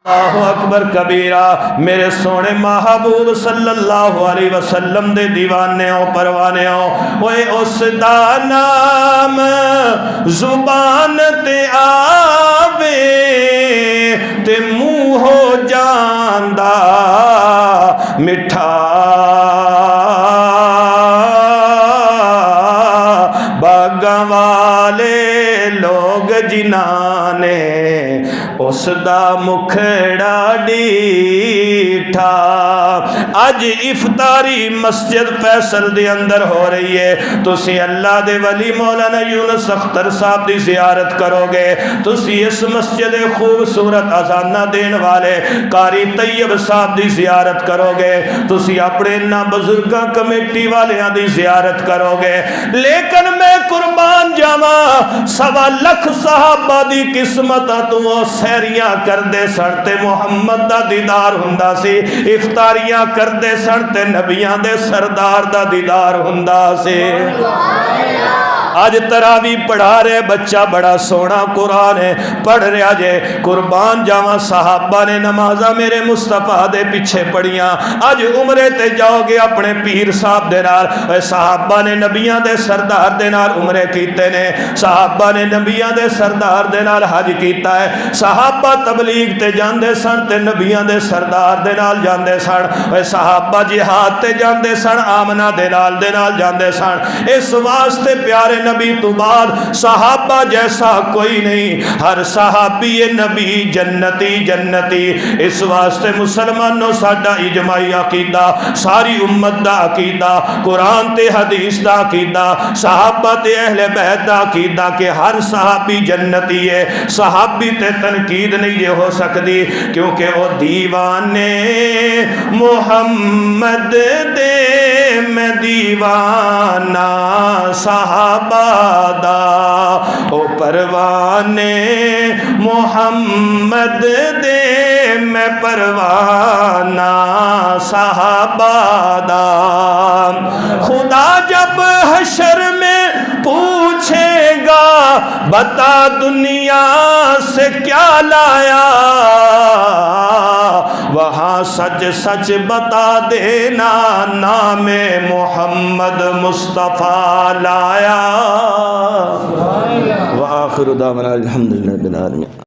اللہ اکبر کبیرہ۔ میرے سونے محبوب صلی اللہ علیہ وسلم دے دیوانیوں پروانیوں، اوے اس دا نام زبان تے آوے تے منہ ہو جاندا مٹھا، باغاں والے لوگ جنہاں نے اس دا مکھڑا ڈیٹھا۔ اج افطاری مسجد فیصل دے اندر ہو رہی ہے، تسی اللہ دے ولی مولانا یونس اختر صاحب دی زیارت کرو گے، تسی اس مسجد خوبصورت اذانہ دین والے قاری طیب صاحب دی زیارت کرو گے، تسی اپنے انہاں بزرگاں کمیٹی والیاں دی زیارت کرو گے، لیکن میں قربان جاواں 1.25 لاکھ صحابہ دی قسمتاں تو سیریاں کردے سن تے محمد دا دیدار ہوندا سی، افطاریاں کردے سن تے نبیاں دے سردار دا دیدار ہوندا سی۔ آج تراوی پڑھا رہے بچہ بڑا سونا قرآن ہے پڑھ رہا جے، قربان جاواں صحابہ نے نمازہ میرے مصطفیٰ دے پیچھے پڑھیاں، آج عمرے تے جاؤ گے اپنے پیر صاحب دے نال، صحابہ نے نبیاں دے سردار دے نال عمرے کیتے نے، صحابہ نے نبیاں دے سردار دے نال حج کیتا ہے، صحابہ تبلیغ تے جاندے سن تے نبیاں دے سردار دے نال جاندے سن، صحابہ جہاد تے جاندے سن آمنہ دے نال جاندے سن۔ اس واسطے پیارے نبی تو بعد صحابہ جیسا کوئی نہیں، ہر صحابی نبی جنتی جنتی۔ اس واسطے مسلمانوں ساڈا اجماعی عقیدہ، ساری امت دا عقیدہ، قرآن تے حدیث دا عقیدہ، صحابہ تے اہل بیت دا عقیدہ کہ ہر صحابی جنتی ہے، صحابی تے تنقید نہیں یہ ہو سکتی، کیونکہ وہ دیوانے محمد دے میں دیوانہ صحابہ دا، او پروانے محمد دے میں پروانہ صحابہ دا۔ خدا جب حشر میں پوچھے گا بتا دنیا سے کیا لایا، وہاں سچ سچ بتا دینا نام محمد مصطفیٰ لایا۔ وآخر دعوانا الحمدللہ رب العالمین۔